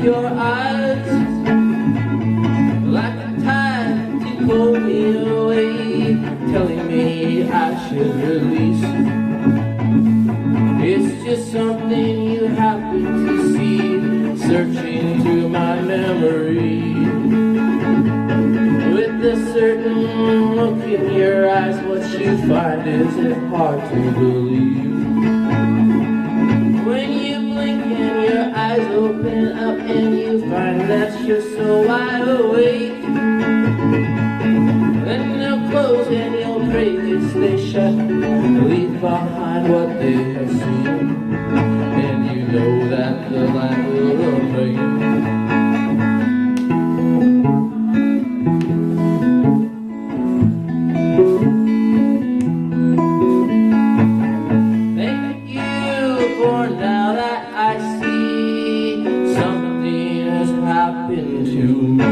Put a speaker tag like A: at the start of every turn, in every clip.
A: Your eyes like a tide to pull me searching through my memory. With a certain look in your eyes, what you find is it hard to believe. When you blink and your eyes open up and you find that you're so wide awake, then they'll close and you'll pray they stay shut, leave behind what they have seen, and you know that the light will remain. Thank you for now that I see something has happened to me.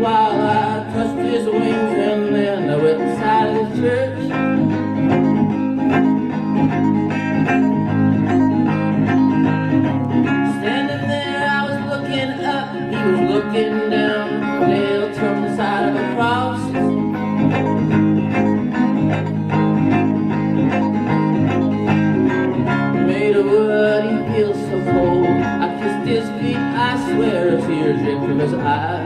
A: While I touched his wings and then I went inside the church. Standing there I was looking up, he was looking down, nailed from the side of a cross. Made of wood, he feels so cold. I kissed his feet, I swear a tear dripped from his eye.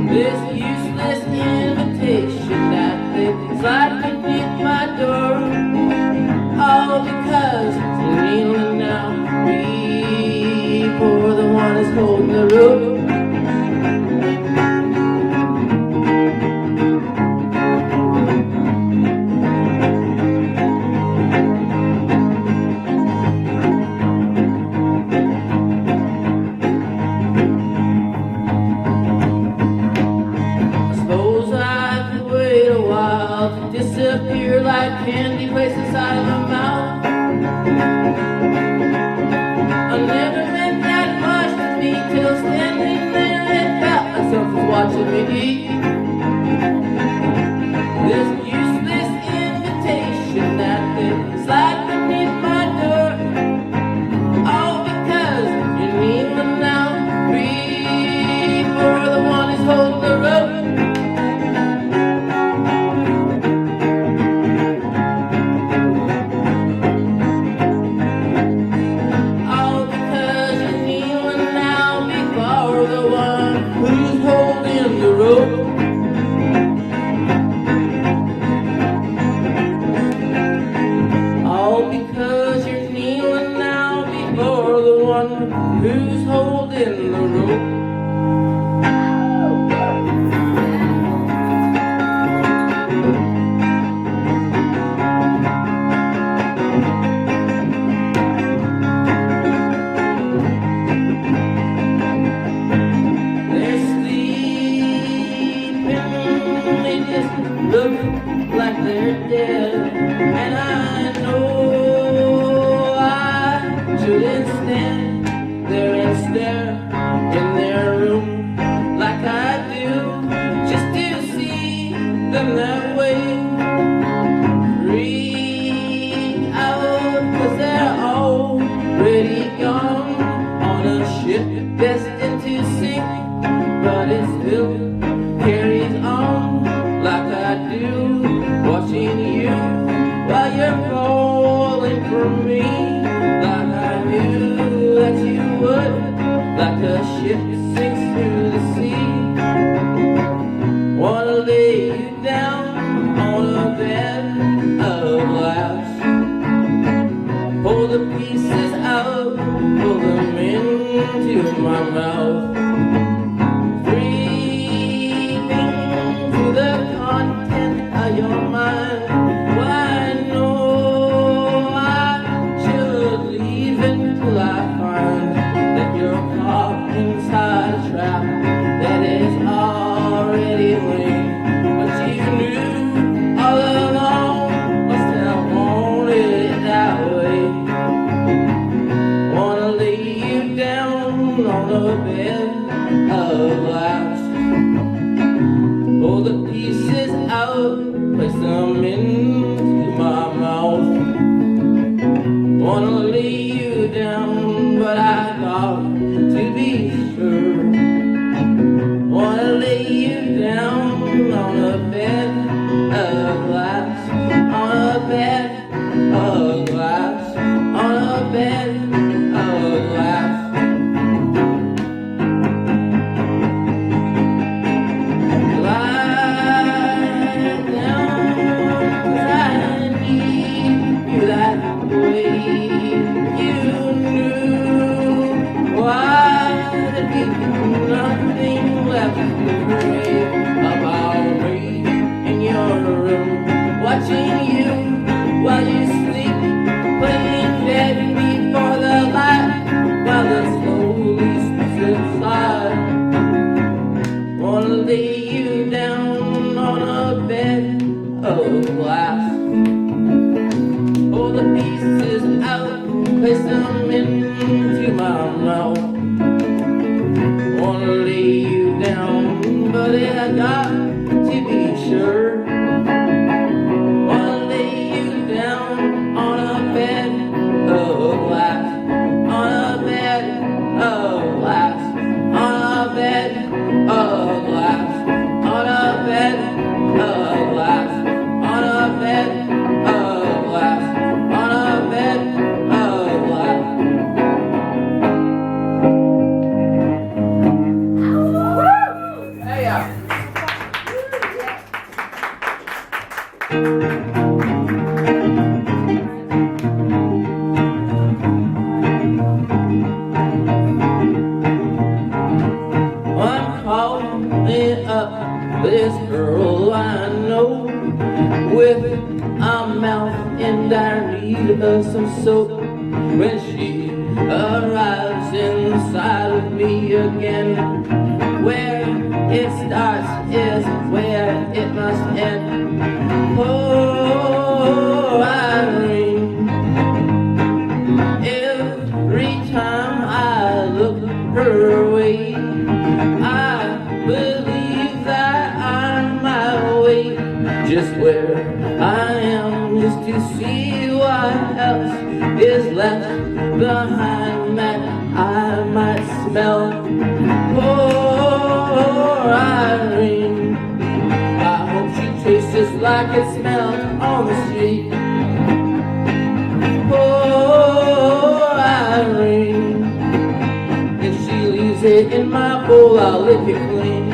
A: This useless invitation that they slide beneath my door, all because you're kneeling now before the one who's holding the rope. Disappear like candy placed inside of my mouth. I never meant that much to me till standing there it felt like something's watching me eat. This useless invitation that they slide beneath my door, all because you're kneeling now before the one who's holding the rope. All because you're kneeling now before the one who's holding the rope. Look like they're dead, and I know I shouldn't stand there and stare in their room like I do, just to see them that way. Freak out, 'cause they're already gone on a ship destined to sink, but it still carries on like I do, watching you while you're falling for me, like I knew that you would, like a ship sinks through the sea. Wanna lay you down on a bed of glass, pull the pieces out, pull them into my mouth. Your mind, well, I know I should leave until I find that you're on a bed of glass. Pull the pieces out, place them into my mouth. Wanna lay you down, but I got to be sure. Wanna lay you down on a bed of glass, on a bed of glass, on a bed of glass. Lie down, 'cause I need you that way. You knew why there'd be nothing left to pray about me in your room, watching you while you sleep, playing dead before the light, while it slowly slips inside. Wanna lay you down on a bed of glass. Pull the pieces out, place them into my mouth. Wanna lay you down, but I got to be sure. Wanna lay you down on a bed of glass, on a bed of glass, on a bed of glass, on a bed of glass, on a bed of glass, on a bed of glass. Hey, yeah. I'm calling up this girl I know with a mouth in dire need of some soap. When she arrives inside of me again, where it starts is where it must end. Oh, Irene, every time I look her way, I believe that I'm my way, just where I am, just to see what else is left behind that I might smell. Poor Irene, I hope she tastes just like it smelled on the street. Poor Irene, if she leaves it in my bowl, I'll lick it clean.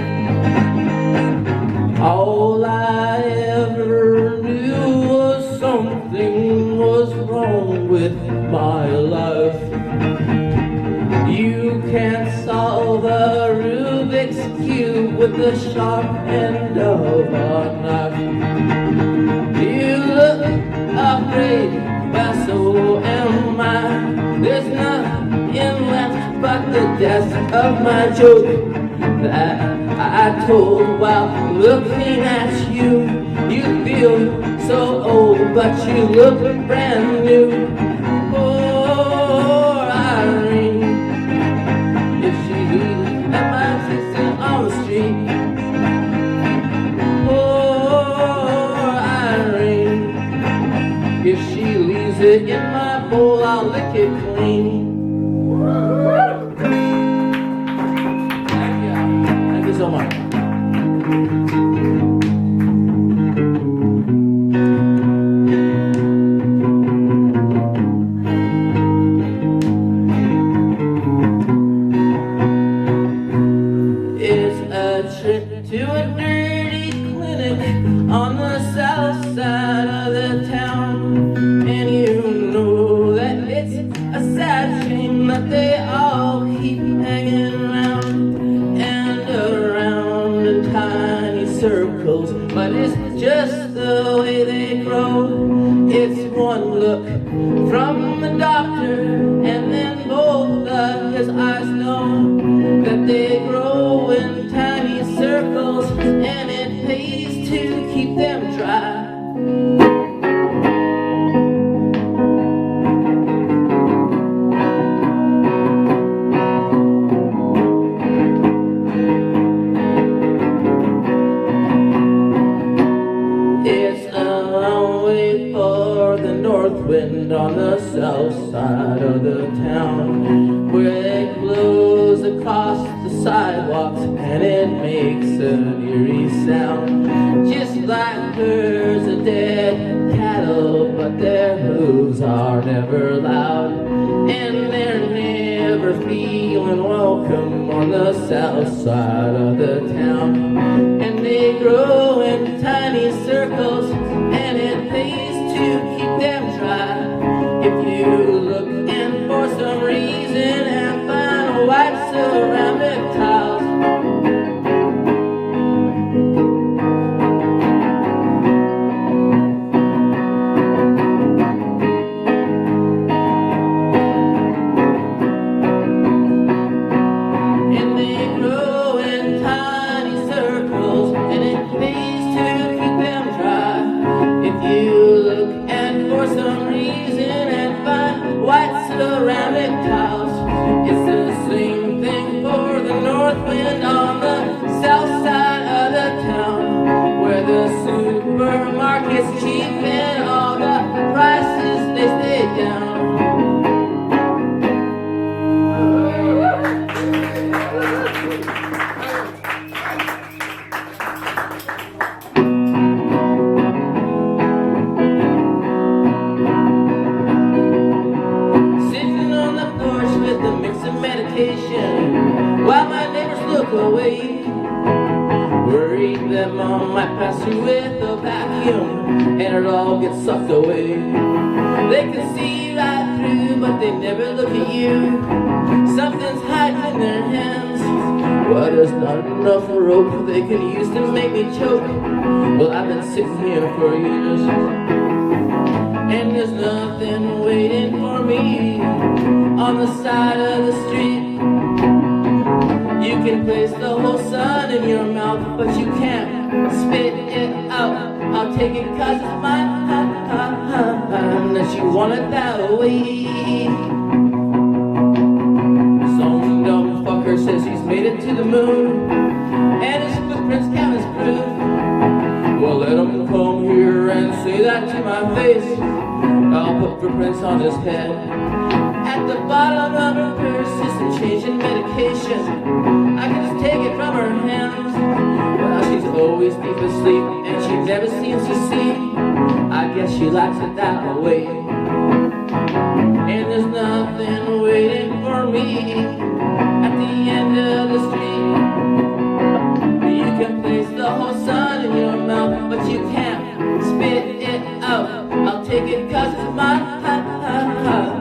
A: All I ever knew was something was wrong with my life. You can't solve a Rubik's Cube with the sharp end of a knife. You look afraid, but so am I. There's nothing left but the death of my joke that I told while looking at you. You feel so old, but you look brand new. Poor Irene, if she leaves at my sister on the street. Poor Irene, if she leaves it in my bowl, I'll lick it clean. Thank you so much. sidewalks, and it makes an eerie sound, just like herds of dead cattle, but their hooves are never loud, and they're never feeling welcome on the south side of the town. And they grow in tiny circles, and it pays to keep them dry. If you look in for some reason and find white ceramic tiles, and they grow in tiny circles, and it pays to keep them dry. If you look and for some reason and find white ceramic tiles, it's the same thing for the north wind on the south side of the town, where the supermarket's cheap and all the prices they stay down. While my neighbors look away, worried that mom might pass you with a vacuum and it all gets sucked away. They can see right through, but they never look at you. Something's hiding in their hands. Well, there's not enough rope they can use to make me choke. Well, I've been sitting here for years, and there's nothing waiting for me on the side of the street. You can place the whole sun in your mouth, but you can't spit it out. I'll take it 'cause it's mine, unless you want it that way. Some dumb fucker says he's made it to the moon, and his footprints count as proof. Well, let him come here and say that to my face. I'll put footprints on his head. At the bottom of her purse is some change in medication. I can just take it from her hands. Well, she's always deep asleep, and she never seems to see. I guess she likes it that way. And there's nothing waiting for me at the end of the street. You can place the whole sun in your mouth, but you can't spit it out. I'll take it 'cause it's mine,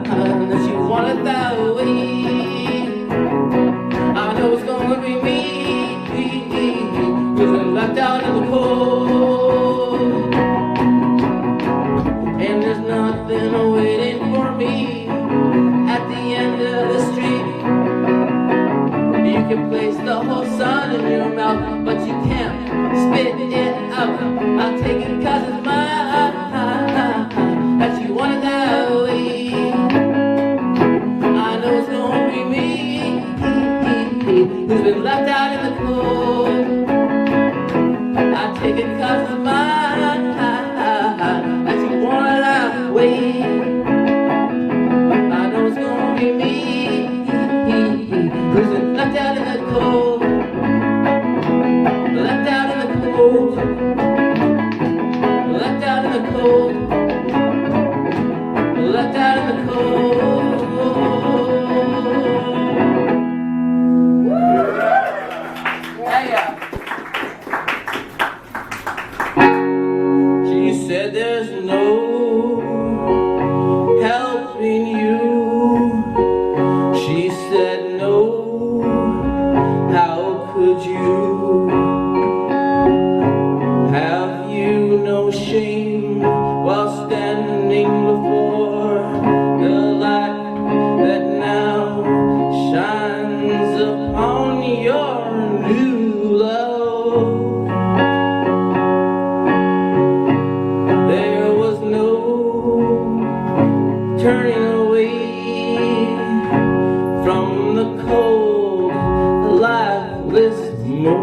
A: unless you want it that way. I know it's gonna be me, 'cause I'm left out in the cold. And there's nothing waiting for me at the end of the street. You can place the whole sun in your mouth, but you can't spit it out. I'll take it 'cause it's mine, that you want it that way. I know it's gonna be me, who's been left out in the cold. I take it 'cause it's mine, that you want it that way. I know it's gonna be me, who's been left out in the cold. Left out in the cold. Left out in the cold. Left out in the cold. She said there's no helping you. She said no, how could you? Have you no shame while standing before the light that now shines upon your new love? There was no turning away from the cold, lifeless moon.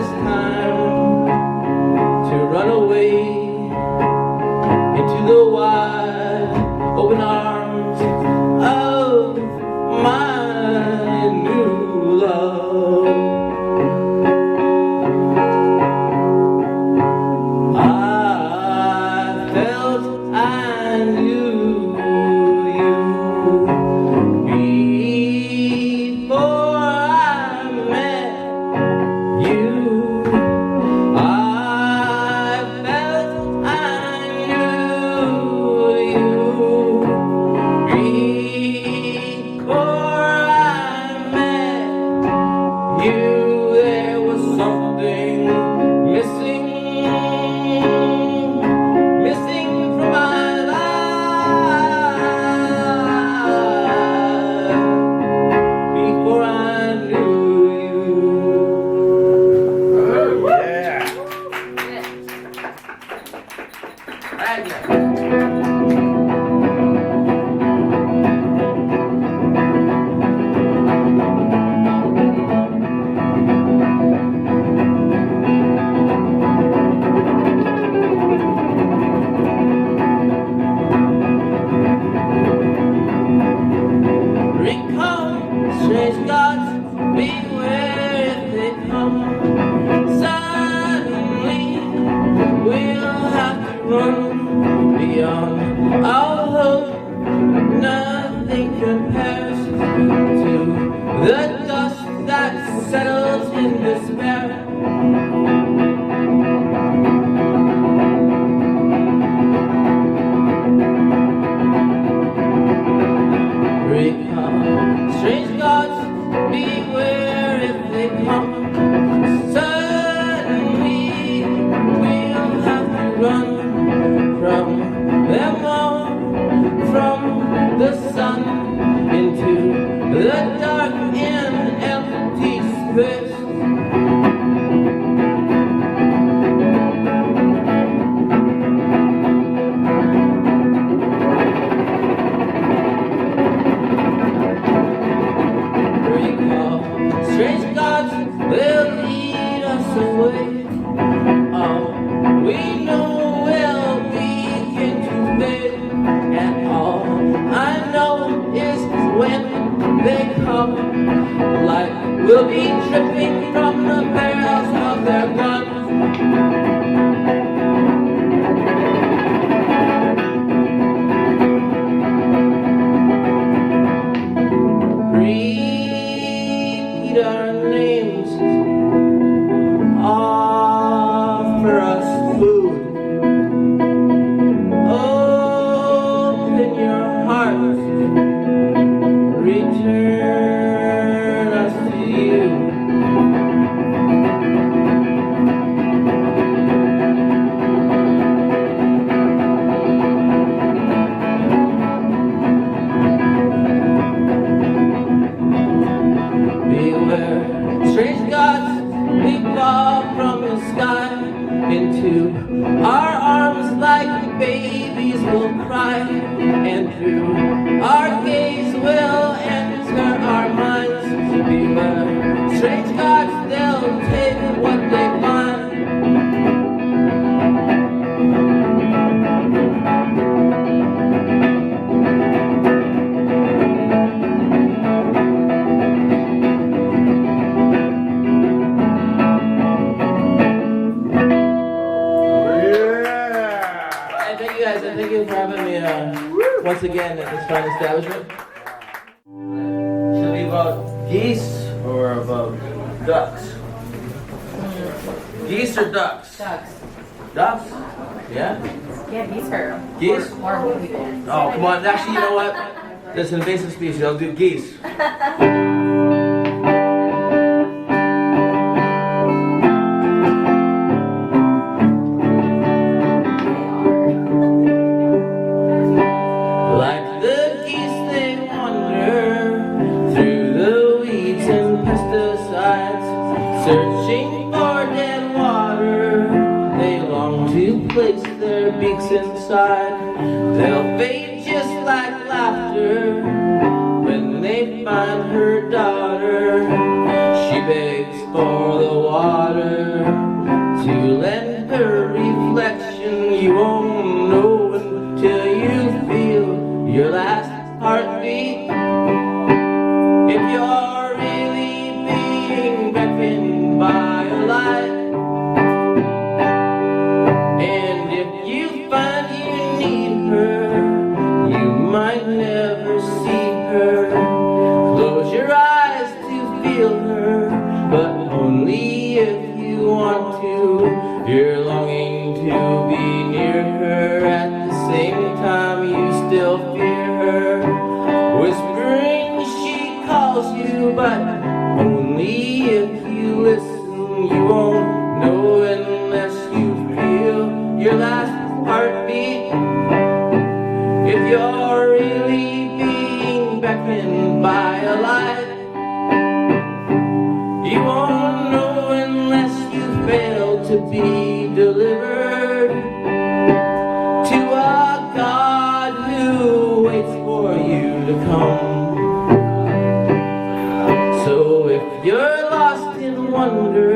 A: it's time to run away into the wide open arms of my new love. I felt I knew you before I met you. I felt I knew you before I met you. There was something missing from my life before I knew you.
B: Yeah.
A: Thank you. Recall, strange gods, beware if they come. Suddenly, we'll have to run beyond our hope. Nothing compares to the dust that settles in despair. Recall, strange gods, beware if they come. Suddenly, we'll have to run from them all, from the sun into the dark and empty space. Recall, strange gods will lead us away. All we know will begin to fade, and all I know is when they come, light will be dripping from the barrels of their guns. Read our names, offer us food, open your hearts, return us to you. Beware, strange gods, we fall from the sky into our arms like babies will cry, and through our gaze will enter our minds. Beware, strange gods, they'll take what they find.
B: Yeah.
A: And thank you guys, and thank you for having me once again at this fine establishment. Should it be about geese or about ducks? Geese or ducks?
C: Ducks.
A: Ducks? Yeah?
C: Yeah, geese are
A: Geese?
C: horrible people.
A: Oh, come on. Actually, you know what? That's an invasive species. I'll do geese. Like the geese, they wander through the weeds and pesticides, searching for dead water. They long to place their beaks inside. They'll fade just like laughter when they find her daughter. She begs for the water. by a light. And if you find you need her, you might never see her. Close your eyes to feel her, but only if you want to. You're longing to be near her, at the same time you still fear her. Whispering she calls you, but only if you listen. You won't know unless you feel your last heartbeat. If you're really being beckoned by a light, you won't know unless you fail to be delivered to a God who waits for you to come. So if you're lost in wonder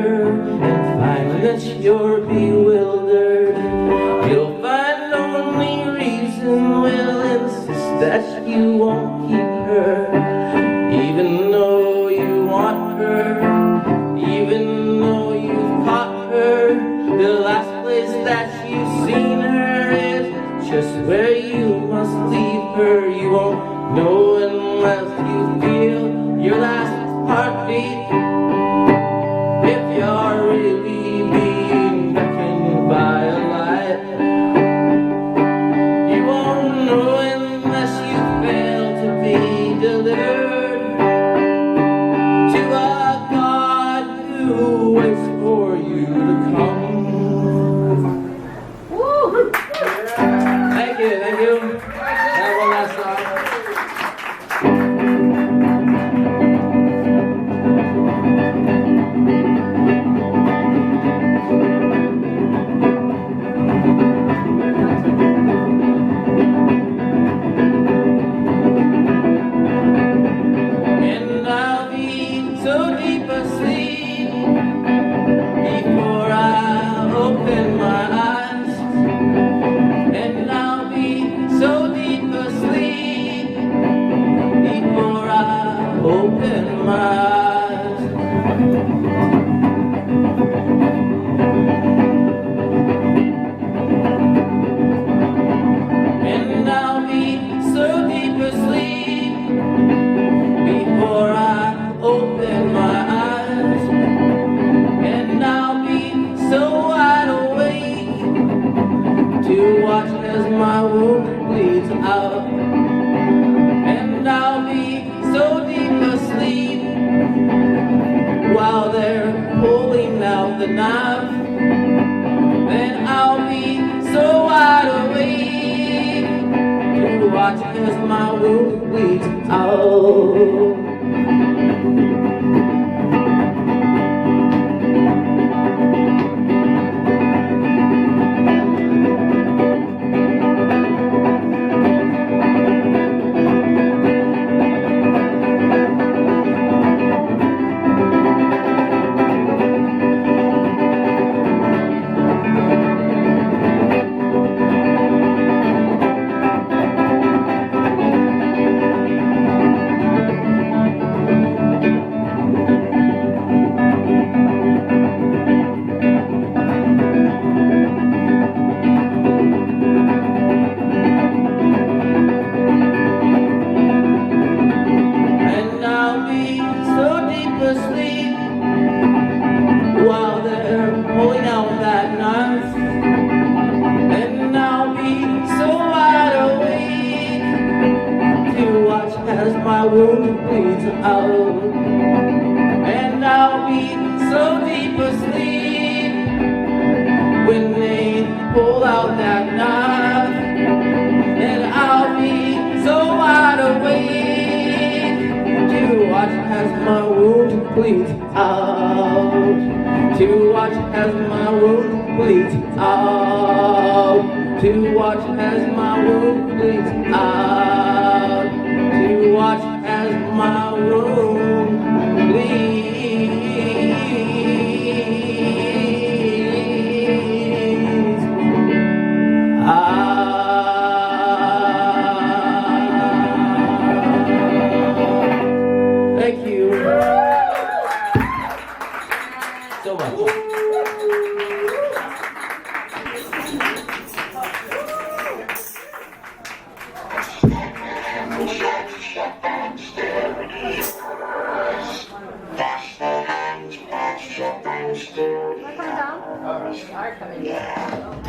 A: and find that you're bewildered, you'll find only reason will insist that you won't keep her, even though you want her, even though you've caught her. The last place that you've seen her is just where you must leave her. You won't know unless you feel your last heartbeat. If you're really being beckoned by a light, you won't know unless you fail to be delivered to a God who waits for you to come. Woo! Thank you, thank you. That one last song. And I'll be so deep asleep before I open my eyes. And I'll be so deep asleep before I open my eyes. And I'll be so deep asleep before I open my eyes. And I'll be so wide awake to watch as my wound bleeds out. And I'll be so deep asleep while they're pulling out the knife. Then I'll be so wide awake to watch as my wound bleeds out. Asleep while they're pulling out that knife. And I'll be so wide awake to watch as my wound bleeds out. And I'll be so deep asleep when they pull out that knife. And I'll be so wide awake to watch as my wound bleeds out. To watch as my wound bleeds out. To watch as my wound bleeds out. To watch as my wound bleeds out. Thank you. so much.
B: Are coming down.